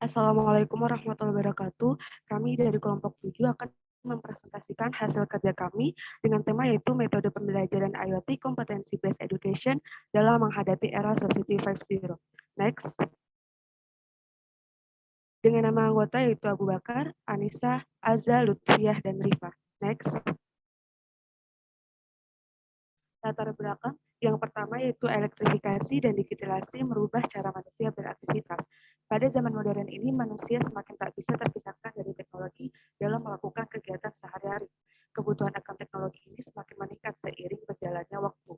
Assalamualaikum warahmatullahi wabarakatuh. Kami dari kelompok 7 akan mempresentasikan hasil kerja kami dengan tema yaitu metode pembelajaran IoT Competency Based Education dalam menghadapi era Society 5.0. Next. Dengan nama anggota yaitu Abu Bakar, Anissa, Azza, Lutfiah, dan Rifa. Next. Latar belakang yang pertama yaitu elektrifikasi dan digitalisasi merubah cara manusia beraktivitas. Pada zaman modern ini, manusia semakin tak bisa terpisahkan dari teknologi dalam melakukan kegiatan sehari-hari. Kebutuhan akan teknologi ini semakin meningkat seiring berjalannya waktu.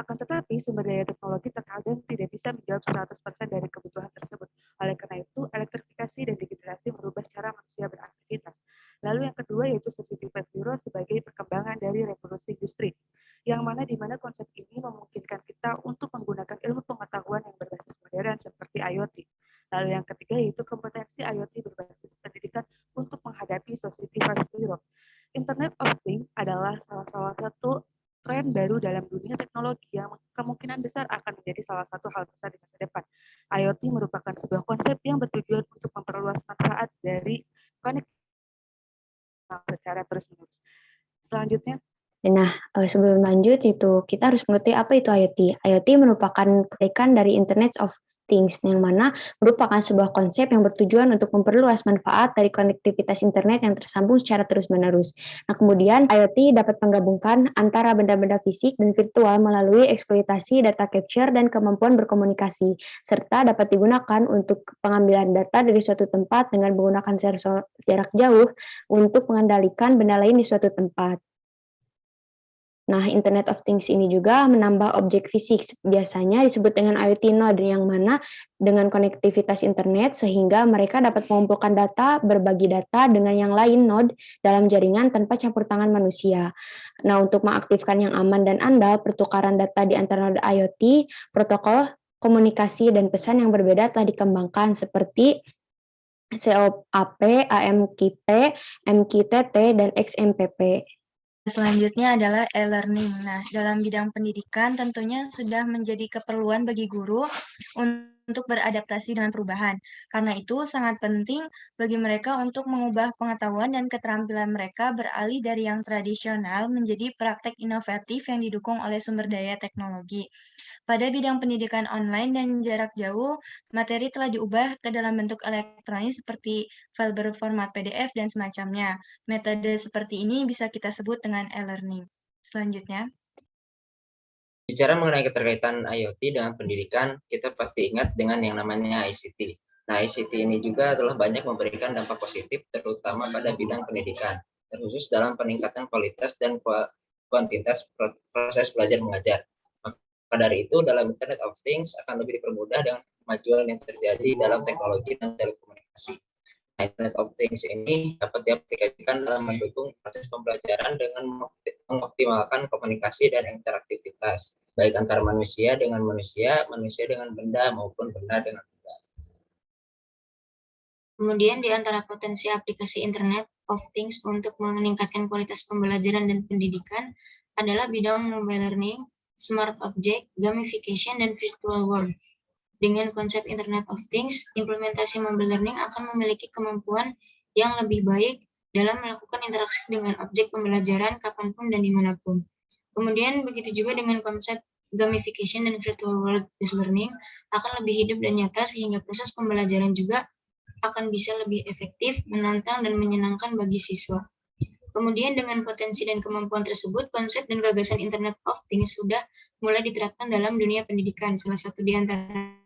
Akan tetapi, sumber daya teknologi terkadang tidak bisa menjawab 100% dari kebutuhan tersebut. Oleh karena itu, elektrifikasi dan digitalisasi merubah cara manusia beraktivitas. Lalu yang kedua yaitu Society 5.0 sebagai perkembangan dari revolusi industri, yang mana di mana konsep ini memungkinkan kita untuk menggunakan ilmu pengetahuan yang berbasis modern seperti IoT. Lalu yang ketiga yaitu kompetensi IoT berbasis pendidikan untuk menghadapi Society 5.0. Internet of Things adalah salah satu tren baru dalam dunia teknologi yang kemungkinan besar akan menjadi salah satu hal besar di masa depan. IoT merupakan sebuah konsep yang bertujuan untuk memperluas manfaat dari konektivitas secara terus-menerus. Selanjutnya, Nah, sebelum lanjut itu kita harus mengerti apa itu IoT. IoT merupakan kebalikan dari Internet of Things, yang mana merupakan sebuah konsep yang bertujuan untuk memperluas manfaat dari konektivitas internet yang tersambung secara terus-menerus. Nah, kemudian IoT dapat menggabungkan antara benda-benda fisik dan virtual melalui eksploitasi data capture dan kemampuan berkomunikasi, serta dapat digunakan untuk pengambilan data dari suatu tempat dengan menggunakan sensor jarak jauh untuk mengendalikan benda lain di suatu tempat. Nah, Internet of Things ini juga menambah objek fisik, biasanya disebut dengan IoT node, yang mana dengan konektivitas internet sehingga mereka dapat mengumpulkan data, berbagi data dengan yang lain node dalam jaringan tanpa campur tangan manusia. Nah, untuk mengaktifkan yang aman dan andal, pertukaran data di antara node IoT, protokol komunikasi dan pesan yang berbeda telah dikembangkan seperti COAP, AMQP, MQTT, dan XMPP. Selanjutnya adalah e-learning. Nah, dalam bidang pendidikan tentunya sudah menjadi keperluan bagi guru untuk beradaptasi dengan perubahan. Karena itu sangat penting bagi mereka untuk mengubah pengetahuan dan keterampilan mereka beralih dari yang tradisional menjadi praktek inovatif yang didukung oleh sumber daya teknologi. Pada bidang pendidikan online dan jarak jauh, materi telah diubah ke dalam bentuk elektronik seperti file berformat PDF dan semacamnya. Metode seperti ini bisa kita sebut dengan e-learning. Selanjutnya. Bicara mengenai keterkaitan IoT dengan pendidikan, kita pasti ingat dengan yang namanya ICT. Nah, ICT ini juga telah banyak memberikan dampak positif, terutama pada bidang pendidikan, terkhusus dalam peningkatan kualitas dan kuantitas proses belajar mengajar. Maka dari itu, dalam Internet of Things akan lebih dipermudah dengan kemajuan yang terjadi dalam teknologi dan telekomunikasi. Internet of Things ini dapat diaplikasikan dalam mendukung proses pembelajaran dengan mengoptimalkan komunikasi dan interaktivitas, baik antar manusia dengan manusia, manusia dengan benda, maupun benda dengan benda. Kemudian di antara potensi aplikasi Internet of Things untuk meningkatkan kualitas pembelajaran dan pendidikan adalah bidang mobile learning, smart object, gamification, dan virtual world. Dengan konsep Internet of Things, implementasi mobile learning akan memiliki kemampuan yang lebih baik dalam melakukan interaksi dengan objek pembelajaran kapanpun dan dimanapun. Kemudian begitu juga dengan konsep gamification dan virtual world-based learning akan lebih hidup dan nyata sehingga proses pembelajaran juga akan bisa lebih efektif, menantang, dan menyenangkan bagi siswa. Kemudian dengan potensi dan kemampuan tersebut, konsep dan gagasan Internet of Things sudah mulai diterapkan dalam dunia pendidikan. Salah satu di antaranya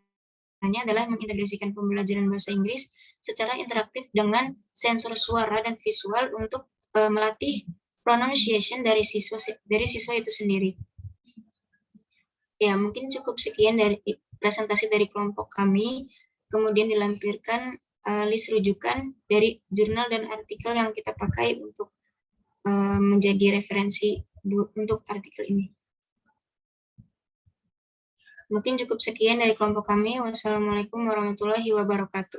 adalah mengintegrasikan pembelajaran bahasa Inggris secara interaktif dengan sensor suara dan visual untuk melatih pronunciation dari siswa itu sendiri. Ya, mungkin cukup sekian dari presentasi dari kelompok kami. Kemudian dilampirkan list rujukan dari jurnal dan artikel yang kita pakai untuk menjadi referensi untuk artikel ini. Mungkin cukup sekian dari kelompok kami. Wassalamualaikum warahmatullahi wabarakatuh.